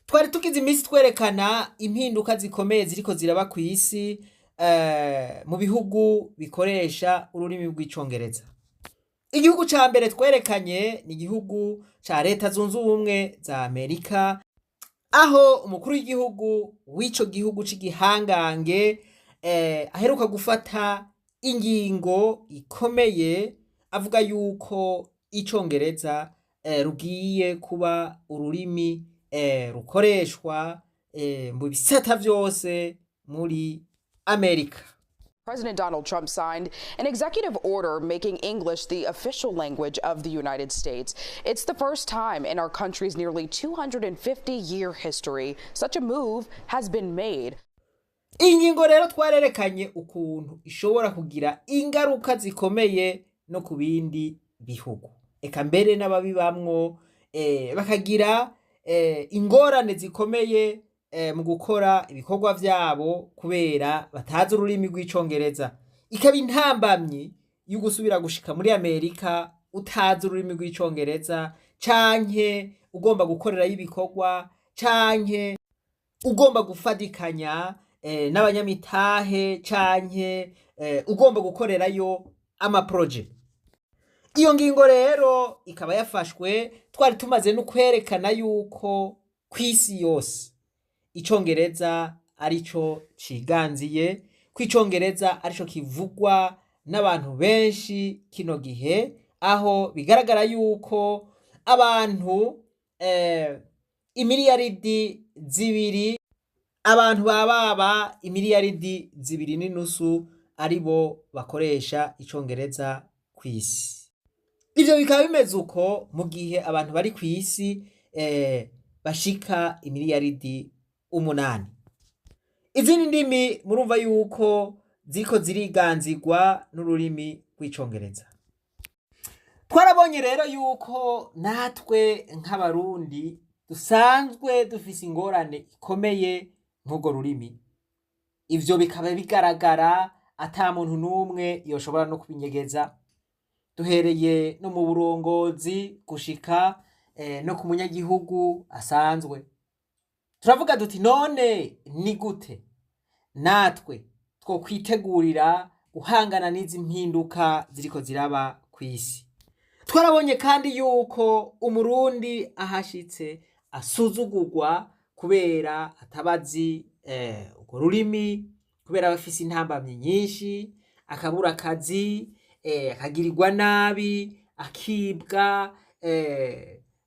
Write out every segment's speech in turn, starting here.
twari tugize iminsi twerekana impinduka zikomeye ziriko ziraba ku isi mu bihugu bikoresha ururimi rw'icongereza. Igihugu ca mbere twerekanye ni igihugu ca Leta Zunze Ubumwe za Amerika, aho umukuru w'igihugu w'ico gihugu c'igihangange aheruka gufata ingingo ikomeye avuga yuko icongereza rugiye kuba ururimi rukoreshwa mu bisata vyose muri Amerika. President Donald Trump signed an executive order making English the official language of the United States. It's the first time in our country's nearly 250-year history such a move has been made. Ingingo rero twarerekanye ukuntu ishobora kugira ingaruka zikomeye no ku bindi bihugu. Eka mbere n'ababibamwo bakagira ingorane zikomeye mu gukora ibikorwa vyabo kubera batazi ururimi rw'icongereza. Ikaba intambamyi yo gusubira gushika muri Amerika utazi ururimi rw'icongereza, canke ugomba gukorerayo ibikorwa, canke ugomba gufadikanya n'abanyamitahe, canke ugomba gukorerayo amaproje. Iyo ngingo rero ikaba yafashwe, twari tumaze no kwerekana yuko kw'isi yose icongereza arico ciganziye, kw'icongereza arico kivugwa n'abantu benshi kino gihe, aho bigaragara yuko abantu imiliyaridi zibiri, abantu baba imiliyaridi zibiri n'inusu aribo bakoresha icongereza kw'isi. Ivyo bikaba bimeze uko mu gihe abantu bari kw'isi bashika imiliyaridi 8. Izindi ndimi murumva yuko ziriko ziriganzirwa n'ururimi rw'icongereza. Twarabonye rero yuko natwe nk'abarundi dusanzwe dufise ingorane ikomeye nk'urwo rurimi. Ivyo bikaba bigaragara ata muntu n'umwe yoshobora no kubinyegeza, duhereye no mu burongozi gushika no ku munyagihugu asanzwe. Turavuga duti none ni gute natwe twokwitegurira guhangana n'izi mpinduka ziriko ziraba kw'isi. Twarabonye kandi yuko umurundi ahashitse asuzugurwa kubera atabazi urwo rurimi, kubera bafise intambamyi nyinshi, akabura akazi, akagirirwa nabi, akibwa,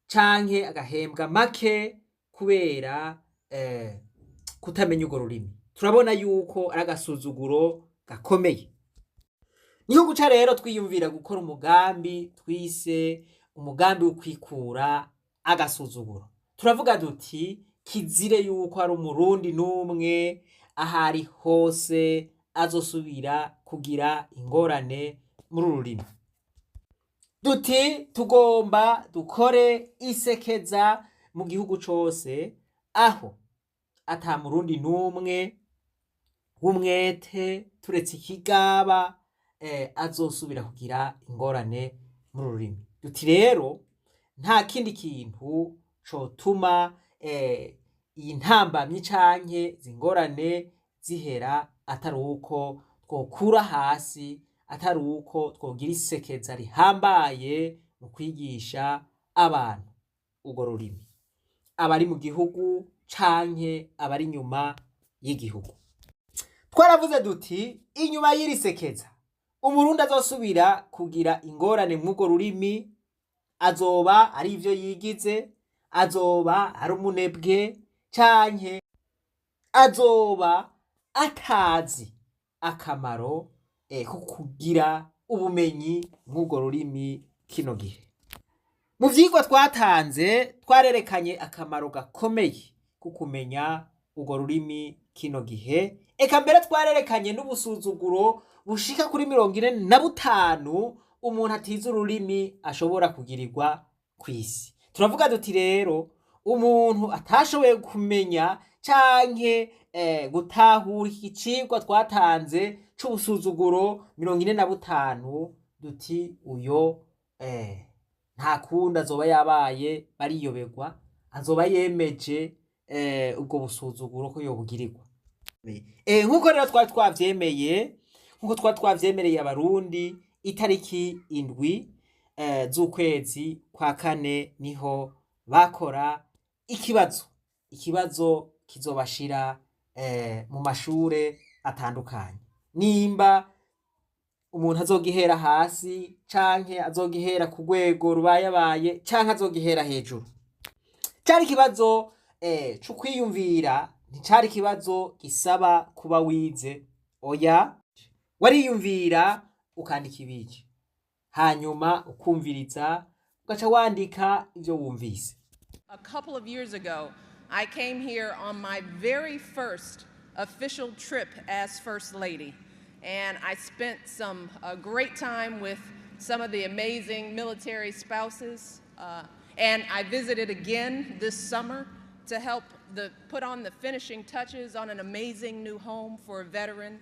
canke agahembwa make kubera kutamenya urwo rurimi. Turabona yuko ari agasuzuguro gakomeye. Niho guca rero twiyumvira gukora umugambi twise umugambi wo kwikura agasuzuguro. Turavuga duti kizire yuko ari umurundi n'umwe ahari hose azosubira kugira ingorane muri ururimi. Duti tugomba dukore isekeza mu gihugu cose, aho ata murundi n'umwe w'umwete turetse ikigaba azosubira kugira ingorane muri ururimi. Duti rero nta kindi kintu cotuma iyi ntambamyi canke zingorane zihera atari uko twokura hasi, atari uko twogira isekeza rihambaye mu kwigisha abantu urwo rurimi, abari mu gihugu canke abari inyuma y'igihugu. Twaravuze duti inyuma y'iri sekeza umurundi azosubira kugira ingorane mw'urwo rurimi, azoba ari ivyo yigize, azoba ari umunebwe, canke azoba atazi akamaro ko kugira ubumenyi mw'urwo rurimi kino gihe. Mu vyigwa twatanze twarerekanye akamaro gakomeye ko kumenya urwo rurimi kino gihe, eka mbere twarerekanye n'ubusuzuguro bushika kuri 45 umuntu atize ururimi ashobora kugirirwa kw'isi. Turavuga duti rero umuntu atashoboye kumenya canke gutahura iki cigwa twatanze c'ubusuzuguro 45, duti uyo nta kundi azoba yabaye bariyoberwa, azoba yemeje ubwo busuzuguro ko yobugirirwa. Nk'uko rero twari twavyemereye abarundi itariki 7 z'ukwezi kwa kane niho bakora ikibazo kizobashira mu mashure atandukanye, nimba umuntu azogihera hasi canke azogihera ku rwego rubayabaye canke azogihera hejuru. Cari ikibazo co kwiyumvira, nticari ikibazo gisaba kuba wize, oya wariyumvira ukandika ibiki, hanyuma ukumviriza ugaca wandika ivyo wumvise. A couple of years ago, I came here on my very first official trip as First Lady, and I spent some great time with some of the amazing military spouses, and I visited again this summer to help put on the finishing touches on an amazing new home for a veteran.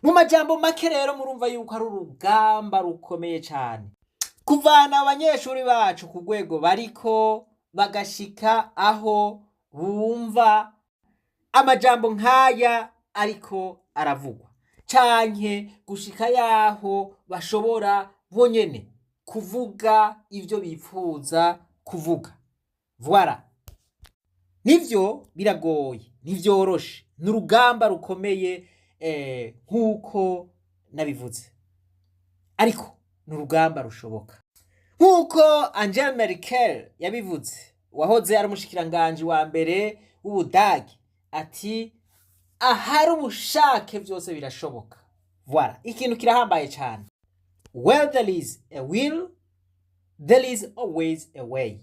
Mu majambo make rero murumva yuko ari urugamba rukomeye cyane kuvana abanyeshuri bacu ku rwego bariko bagashika aho bumva amajambo nk'aya ariko aravugwa, canke gushika yaho bashobora bonyene kuvuga ivyo bifuza kuvuga. Voilà, nivyo biragoye, ntivyoroshe, n'urugamba rukomeye nk'uko nabivuze, ariko n'urugamba rushoboka. Nk'uko Angela Merkel yabivuze, wahoze ari umushikiranganji wa mbere w'Ubudagi, ati ahari ubushake vyose birashoboka. Voilà, ikintu kirahambaye cyane. Where there is a will, there is always a way.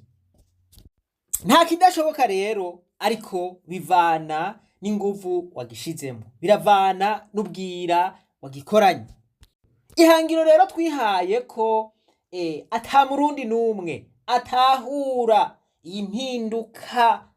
Nta kidashoboka rero, ariko bivana n'inguvu wagishizemo, biravana n'ubwira wagikoranye. Ihangiro rero twihaye ko ata murundi n'umwe atahura iyi mpinduka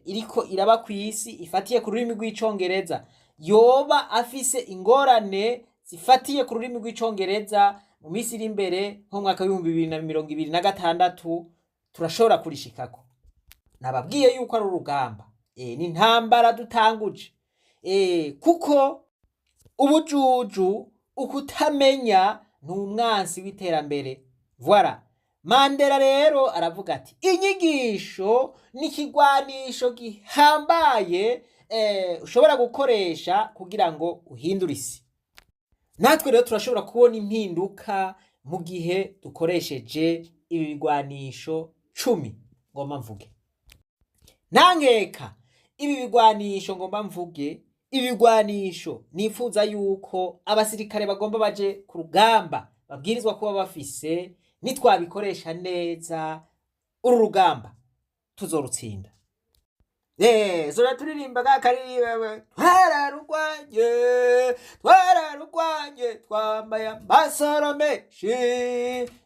iriko iraba kw'isi ifatiye ku rurimi rw'icongereza, yoba afise ingorane zifatiye ku rurimi rw'icongereza mu minsi iri imbere nko mwaka w'2026 turashobora kurishikako. Nababwiye yuko ari urugamba, n'intambara dutanguje, kuko ubujuju, ukutamenya n'umwansi w'iterambere. Voilà, Mandela rero aravuga ati inyigisho n'ikigwanisho gihambaye ushobora gukoresha kugira ngo uhindure isi. Natwe rero turashobora kubona impinduka mu gihe dukoresheje ibi bigwanisho 10 ngomba mvuge. Nankeka ibi bigwanisho ngomba mvuge, ibigwanisho nifuza yuko abasirikare bagomba baje ku rugamba babwirizwa kuba bafise, nitwabikoresha neza uru rugamba tuzorutsinda. Zora turirimba kakaririmba, twararugwanye twambaye amasaro menshi,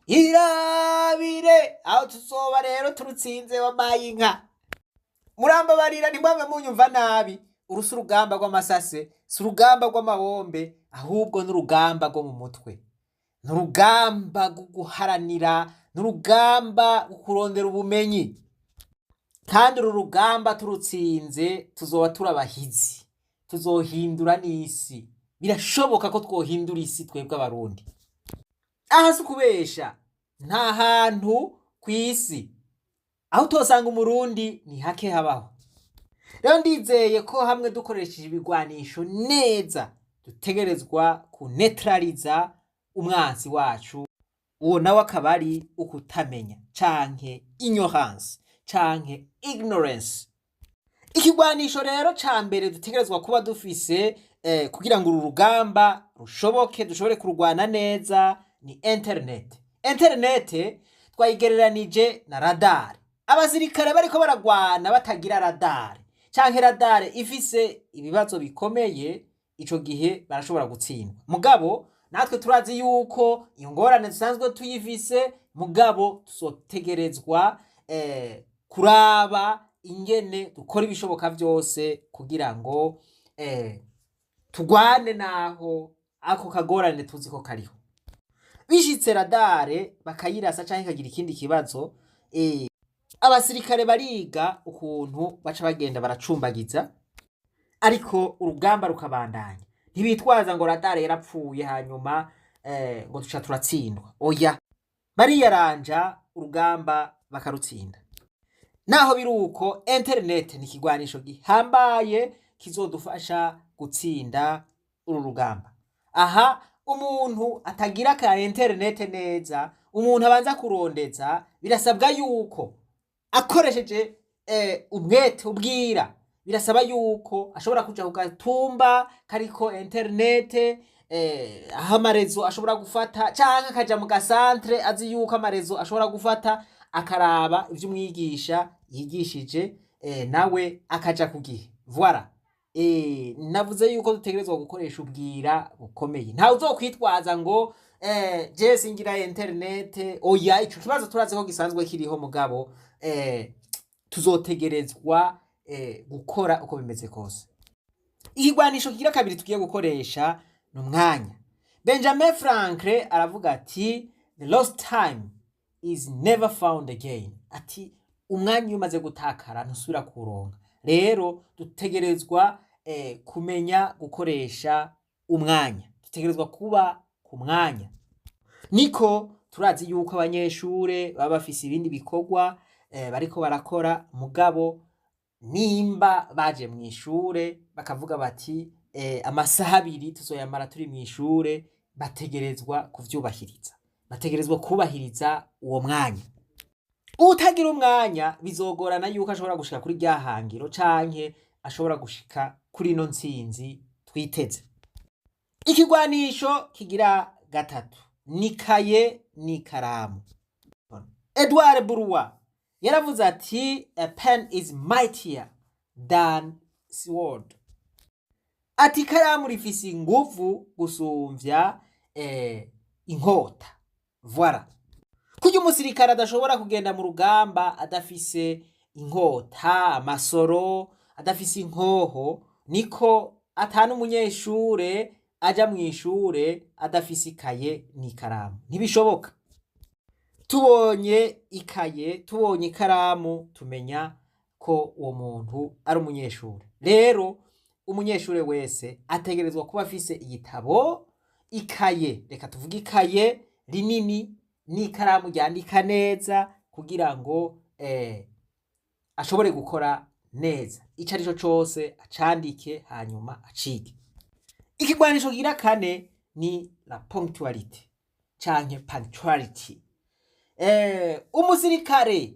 irabire aho tuzoba rero turutsinze wambaye inka. Murambabarira ntimwamwe munyumva nabi, urusi urugamba rw'amasase, si urugamba rw'amabombe, ahubwo n'urugamba rwo mu mutwe, n'urugamba rwo guharanira, n'urugamba rwo kurondera ubumenyi. Kandi uru rugamba turutsinze tuzoba turabahizi, tuzohindura n'isi. Birashoboka ko twohindura isi twebwe abarundi. Aha si kubesha, nta hantu kw'isi aho tosanga umurundi ni hake habaho. Rero ndizeye ko hamwe dukoresheje ibigwanisho neza dutegerezwa kunetraliza umwansi wacu, uwo nawe akaba ari ukutamenya canke ignorance canke ignorance. Ikigwanisho rero ca mbere dutegerezwa kuba dufise kugira ngo uru rugamba rushoboke, dushobore kurwana neza, ni internet. Internet twayigereranije na radar. Abasirikare bariko baragwana batagira radar canke radar ifise ibibazo bikomeye, ico gihe barashobora gutsindwa. Mugabo natwe turazi yuko iyo ngorane dusanzwe tuyifise, mugabo tuzotegerezwa kuraba ingene dukora ibishoboka vyose kugira ngo tugwane naho ako kagorane tuzi ko kariho. Bishitse radare bakayirasa canke kagira ikindi kibazo, abasirikare bariga ukuntu baca bagenda baracumbagiza, ariko urugamba rukabandanya. Ntibitwaza ngo radare yarapfuye hanyuma ngo duca turatsindwa. Oya, bariyaranja urugamba bakarutsinda. Naho biruko, internet ni ikigwanisho gihambaye kizodufasha gutsinda uru rugamba. Aha umuntu atagira ka internet neza, umuntu abanza kurondeza, birasabwa yuko akoresheje umwete ubwira, birasaba yuko ashobora kuja ku gatumba kariko internet, aho amarezo ashobora gufata, canke akaja mu gasantre azi yuko amarezo ashobora gufata, akaraba ivyo umwigisha yigishije, nawe akaja ku gihe. Voilà. Navuze yuko dutegerezwa gukoresha ubwira bukomeye. Ntawe uzokwitwaza ngo je singira internet. Oya, ico kibazo turazi ko gisanzwe kiriho, mugabo tuzotegerezwa gukora uko bimeze kose. Ikigwanisho kigira kabiri tugiye gukoresha ni umwanya. Benjamin Franklin aravuga ati the lost time is never found again. Ati umwanya iyo umaze gutakara ntusubira kuronka. Rero dutegerezwa kumenya gukoresha umwanya, dutegerezwa kuba ku mwanya. Niko turazi yuko abanyeshure baba bafise ibindi bikorwa bariko barakora, mugabo nimba baje mu ishure bakavuga bati amasaha 2 tuzoyamara turi mu ishure, bategerezwa kuvyubahiriza, bategerezwa kubahiriza uwo mwanya. Utagira umwanya bizogorana yuko ashobora gushika kuri rya hangiro, canke ashobora gushika kuri no ntsinzi twiteze. Ikigwanisho kigira gatatu ni kaye n'ikaramu. Edward Bourgeois yaravuze ati a pen is mightier than sword. Ati ikaramu rifise inguvu gusumvya inkota. Voilà. Kuko umusirikare adashobora kugenda mu rugamba adafise inkota, amasoro, adafise inkoho, niko atanu umunyeshure aja mu ishure adafise ikaye n'ikaramu. Ntibishoboka. Tubonye ikaye, tubonye ikaramu, tumenya ko uwo muntu ari umunyeshure. Rero umunyeshure wese ategerezwa kuba afise igitabo, ikaye, reka tuvuge ikaye rinini n'ikaramu ryandika neza kugira ngo ashobore gukora neza. Ico arico cose acandike hanyuma acike. Ikigwanisho kigira kane ni la punctuality canke punctuality. Umusirikare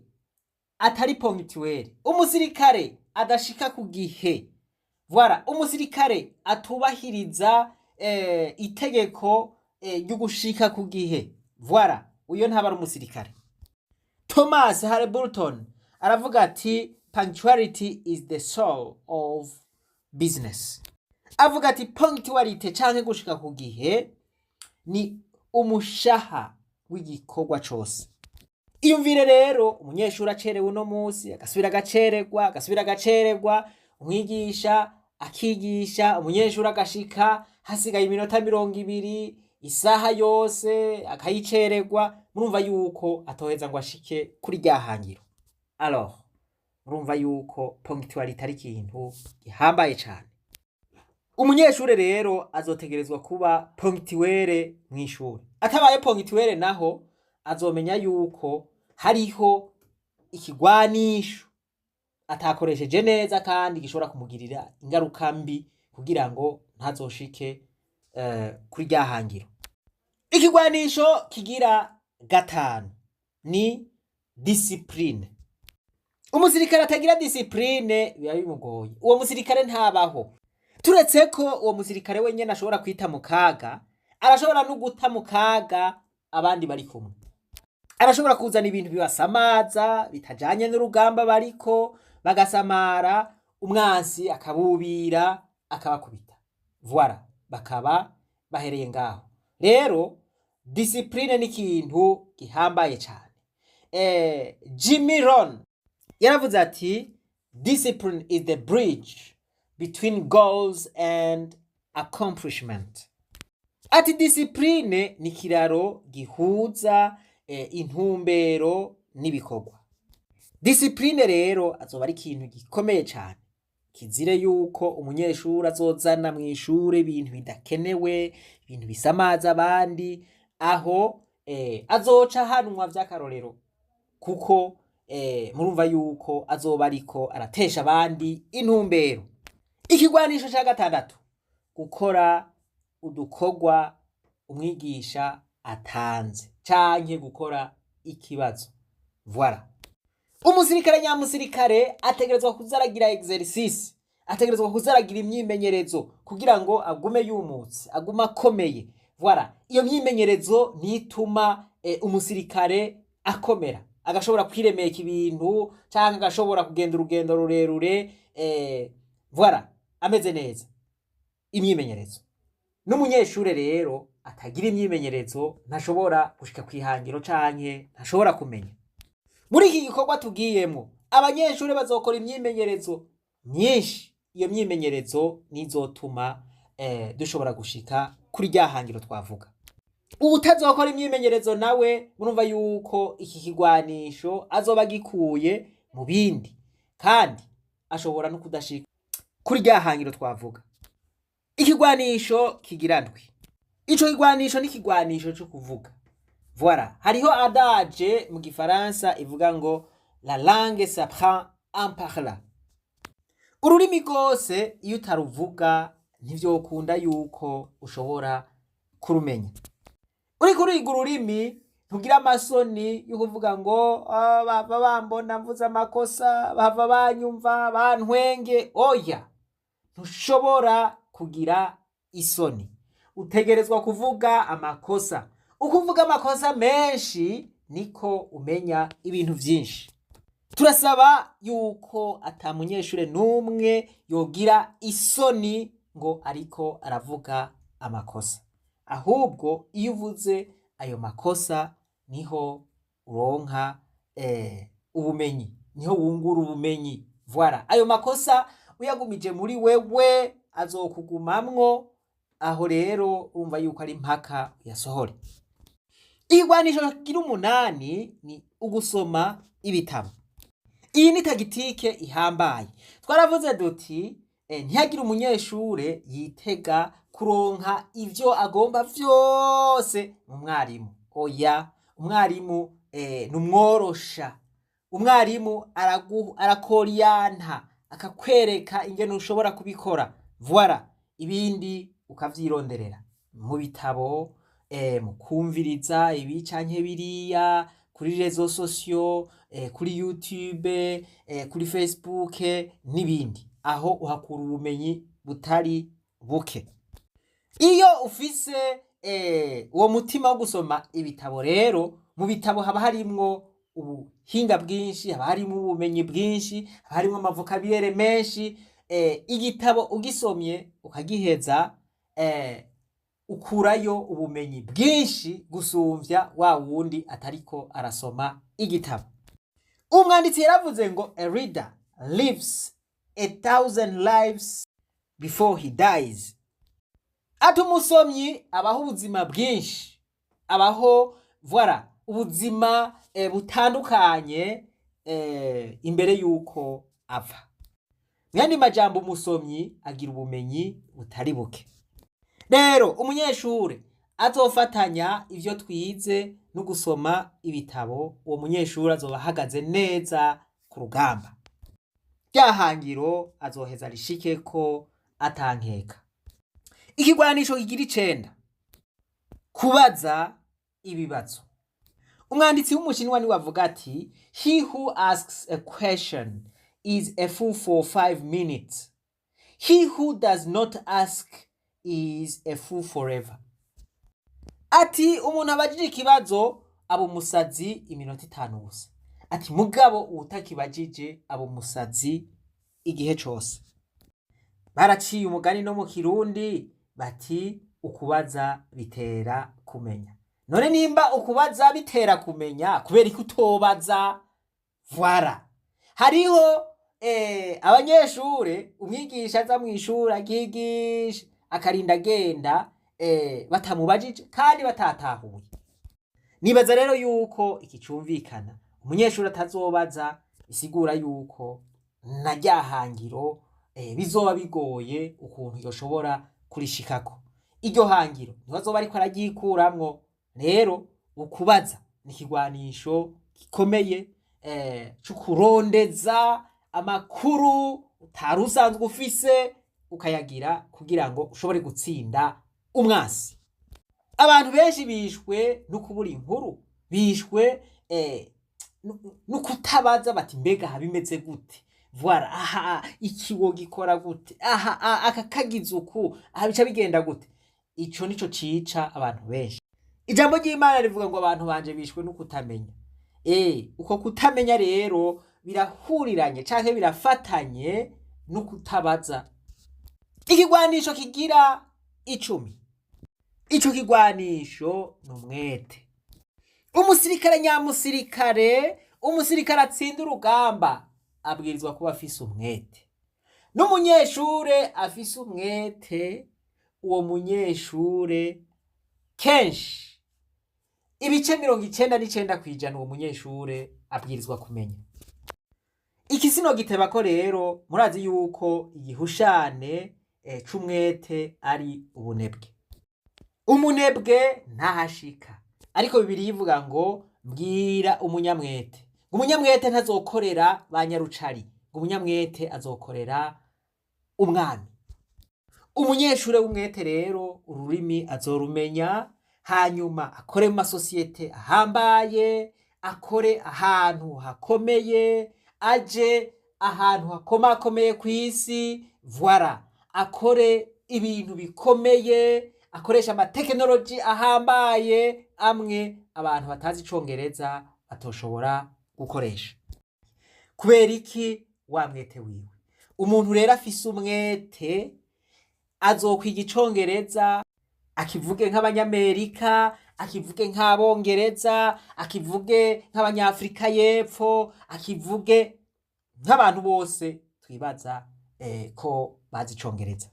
atari punctuel, umusirikare adashika ku gihe. Voilà, umusirikare atubahiriza itegeko ryo gushika ku gihe. Voilà, uyo ntaba ari umusirikare. Thomas Burton aravuga ati punctuality is the soul of business. Avuga ati punctuality canke gushika ku gihe ni umushaha w'igikorwa cose. Iyumvire rero umunyeshuri acerewe uno munsi agasubira agacererwa, umwigisha akigisha, umunyeshuri agashika hasigaye iminota 20, isaha yose akayicererwa. Murumva yuko atoheza ngo ashike kuri rya hangiro. Alors murumva yuko punctuality ari ikintu gihambaye cyane. Umunyeshure rero azotegerezwa kuba punctuel mu ishure. Atabaye punctuel naho azomenya yuko hariho ikigwanisho atakoresheje neza kandi gishobora kumugirira ingaruka mbi kugira ngo ntazoshike kuri rya hangiro. Ikigwanisho kigira gatanu ni discipline. Umusirikare atagira discipline biba bimugoye. Uwo musirikare ntabaho. Turetse ko uwo musirikare wenyene ashobora kwita mu kaga, arashobora no guta mu kaga abandi bari kumwe. Arashobora kuzana ibintu bibasamaza bitajanye n'urugamba bariko, bagasamara, umwansi akabubira akabakubita. Voilà, bakaba bahereye ngaho. Rero discipline ni ikintu gihambaye cyane. Jimmy Rohn yaravuze ati discipline is the bridge between goals and accomplishment. Ati discipline ni kiraro gihuza intumbero n'ibikorwa. disipurine rero azoba ari ikintu gikomeye cyane. Kizire yuko umunyeshuri azozana mu ishure ibintu bidakenewe, ibintu bisamaza abandi, aho azoca ahanwa vy'akarorero, kuko murumva yuko azoba ariko aratesha abandi intumbero. Ikigwanisho ca gatandatu, gukora udukorwa umwigisha atanze canke gukora ikibazo. Voilà. Umusirikare nyamusirikare ategerezwa kuzaragira exercice, ategerezwa kuzaragira imyimenyerezo kugira ngo agume yumutse, agume akomeye. Voilà. Iyo myimenyerezo nituma umusirikare akomera, agashobora kwiremeka ibintu canke agashobora kugenda urugendo rurerure, voilà, ameze neza. Imyimenyerezo. N'umunyeshure rero atagira imyimenyerezo ntashobora gushika kwihangiro canke ntashobora kumenya. Muri iki gikorwa tugiyemo, abanyeshure bazokora imyimenyerezo myinshi. Iyo myimenyerezo nizotuma dushobora gushika kuri ryahangiro twavuga. Utazokora imyimenyerezo nawe murumva yuko iki kigwanisho azoba gikuye mu bindi, kandi ashobora no kudashika kuri ryahangiro twavuga. Ikigwanisho kigirandwi. Ico kigwanisho ni kigwanisho cyo kuvuga. Voilà, hariho adage mu gifaransa ivuga ngo la langue s'apprend en parlant. Ururimi rwose iyo utaruvuga ntivyokunda yuko ushobora kurumenya. Uriko uriga ururimi ntugira amasoni yo kuvuga ngo bava bambona mvuze amakosa, bava banyumva bantwenge. Oya, ntushobora kugira isoni, utegerezwa kuvuga amakosa. Ukuvuga amakosa menshi niko umenya ibintu vyinshi. Turasaba yuko ata munyeshure numwe yogira isoni ngo ariko aravuga amakosa, ahubwo iyo uvuze ayo makosa niho uronka ubumenyi, niho wungura ubumenyi. Voilà, ayo makosa uyagumije muri wewe azokugumamwo, aho rero urumva yuko ari mpaka uyasohore. Igwanisho kigira 8 ni ugusoma ibitabo. Iyi ni tagitike ihambaye. Twaravuze duti ntiyagira umunyeshure yitega kuronka ivyo agomba vyose mu mwarimu. Oya, umwarimu numworosha. Umwarimu arakoriyanta akakwereka ingene ushobora kubikora. Voilà, ibindi ukavyironderera mu bitabo, mu kumviriza ibi canke biriya, kuri rezo sosio, kuri YouTube, kuri Facebook n'ibindi. Aho uhakura ubumenyi butari buke. Iyo ufise uwo mutima wo gusoma ibitabo rero, mu bitabo haba harimwo ubuhinga bwinshi, haba harimwo ubumenyi bwinshi, haba harimwo amavokabulere menshi. Igitabo ugisomye ukagiheza, ukurayo ubumenyi bwinshi gusumvya wa wundi atariko arasoma igitabo. Umwanditsi yaravuze ngo a reader lives 1,000 lives before he dies. Ati umusomyi abaho ubuzima bwinshi, abaho voilà ubuzima butandukanye imbere yuko apfa. Mwandi majambo umusomyi agira ubumenyi butari buke. Rero umunyeshure azofatanya ivyo twize no gusoma ibitabo, uwo munyeshure azoba ahagaze neza ku rugamba. Ryahangiro azoheza rishikeko atankeka. Ikigwanisho kigira 9, kubaza ibibazo. Umwanditsi w'umushinwa ni wavuga ati, he who asks a question is a fool for 5 minutes. He who does not ask is a fool forever. Ati umuntu abajije ikibazo abo umusazi iminota 5 gusa. Ati mugabo utakibajije abo umusazi igihe cose. Baraciye umugani no mu Kirundi bati ukubaza bitera kumenya. None nimba ukubaza bitera kumenya, kubera ko utobaza. Voilà. Hariho abanyeshure umwigisha aza mu ishuri akigisha akarinda agenda batamubajije kandi batatahuye. Nibaza rero yuko iki cumvikana. Umunyeshuri atazobaza isigura yuko na ryahangiro bizoba bigoye ukuntu yoshobora kurishikako. Iryo hangiro ntibazoba ariko araryikuramwo. Rero ukubaza ni ikigwanisho gikomeye cyo kurondeza amakuru utari usanzwe ufise ukayagira kugira ngo ushobore gutsinda umwasi. Abantu benshi bishwe no kubura inkuru, bishwe no kutabaza bati mbega habimeze gute, voilà aha ikiwo gikora gute, aha aka kagize uku, aha bica bigenda gute. Ico nico cica abantu benshi. Ijambo ry'Imana rivuga ngo abantu banje bishwe no kutamenya. Uko kutamenya rero birahuriranye canke birafatanye no kutabaza. Ikigwanisho kigira 10. Ico kigwanisho n'umwete. Umusirikare nyamusirikare, umusirikare atsinda urugamba abwirizwa kuba afise umwete. N'umunyeshure afise umwete, uwo munyeshure kenshi ibice 99% uwo munyeshure abwirizwa kumenya. Iki sino giteba ko rero murazi yuko igihushane c'umwete ari ubunebwe. Umunebwe ntahashika, ariko Bibiliya ivuga ngo mbwira umunyamwete. Umunyamwete ntazokorera banyarucari, umunyamwete azokorera umwami. Umunyeshure w'umwete rero ururimi azorumenya, hanyuma akore mu masosiyete ahambaye, akore ahantu hakomeye, aje ahantu hakomakomeye ku isi, voilà, akore ibintu bikomeye, akoresha amatekinoloji ahambaye amwe abantu batazi icongereza batoshobora gukoresha. Kubera iki? Wa mwete wiwe. Umuntu rero afise umwete azokwiga icongereza, akivuge nk'abanyamerika, akivuge nk'abongereza, akivuge nk'abanyafrika y'epfo, akivuge nk'abantu bose twibaza ko bazi icongereza.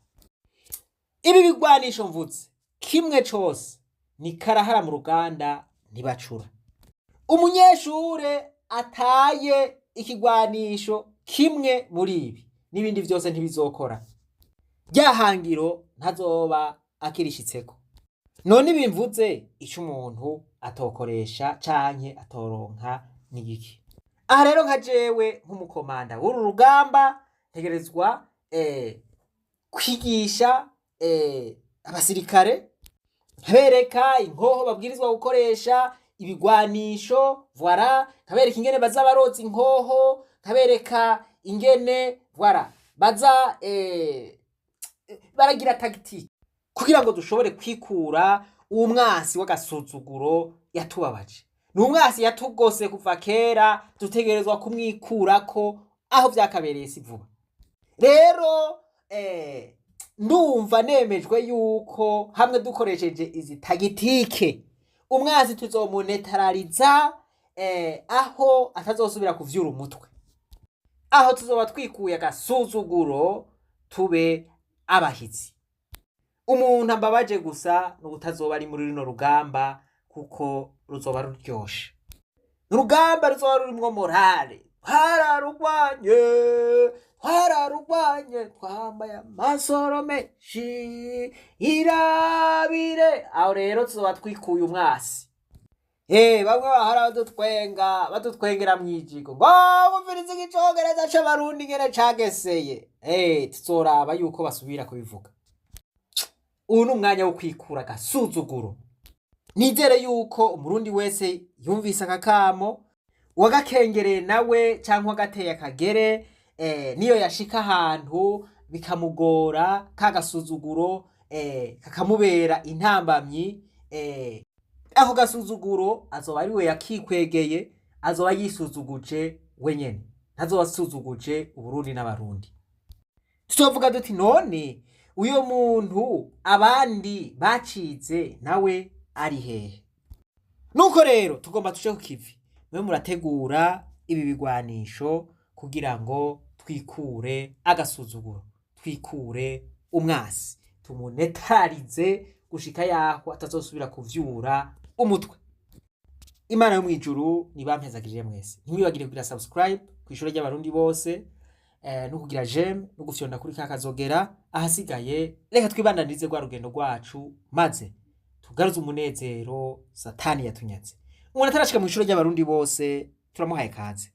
Ibi bigwanisho mvuze kimwe cose ni karahara mu ruganda ntibacura. Umunyeshure ataye ikigwanisho kimwe muri ibi n'ibindi vyose ntibizokora. Ryahangiro ntazoba akirishitseko. None ibimvuze ico umuntu atokoresha canke atoronka n'igiki. Aha rero nka jewe nk'umukomanda w'uru rugamba ntegerezwa kwigisha abasirikare, nkabereka inkoho babwirizwa gukoresha, ibigwanisho, voilà, nkabereka ingene baza baroza inkoho, nkabereka ingene voilà baza baragira tactique kugira ngo dushobore kwikura umwasi w'agasuzuguro yatubabaje. N'umwasi yatugose kuva kera, dutegerezwa kumwikurako aho vyakabereye si vuba. Rero ndumva nemejwe yuko hamwe dukoresheje izi tagitike umwasi tuzomunetraliza, aho atazosubira kuvyura umutwe, aho tuzoba twikuye agasuzuguro tube abahizi. Umuntu ambabaje gusa n'ubutazoba ari muri rino rugamba kuko ruzoba ruryoshe. Urugamba ruzoba rurimwo morale, twararugwanye twambaye amasoro menshi irabire. Aho rero tuzoba twikuye umwasi. Bamwe bahara badutwengera mwijigo ngo bumvirize igicongereza c'abarundi ngene cageseye. Tuzoraba yuko basubira kubivuga. Ubu n'umwanya wo kwikura agasuzuguro. Nizere yuko umurundi wese yumvise akakamo, uwagakengereye nawe canke wagateye akagere, niyo yashika ahantu bikamugora kagasuzuguro kakamubera intambamyi, ako gasuzuguro azoba ari we yakikwegeye, azoba yisuzuguje wenyene, ntazoba asuzuguje Uburundi n'abarundi. Tuzovuga duti none uyo muntu abandi bacize nawe ari hehe? Nuko rero tugomba tuje ku kivi, mwe murategura ibi bigwanisho kugira ngo twikure agasuzuguro, twikure umwasi, tumunetralize gushika yaho atazosubira kuvyura umutwe. Imana yo mwijuru nibampezagirije mwese. Ntimwibagire kugira subscribe, kw'ishure ry'abarundi bose, no kugira j'aime no gufyonda kuri ka kazogera. Ahasigaye reka twibandanirize rwa rugendo rwacu maze tugaruze umunezero satani yatunyaze. Umuntu atarashika mw'ishure ry'abarundi bose turamuhaye kaze.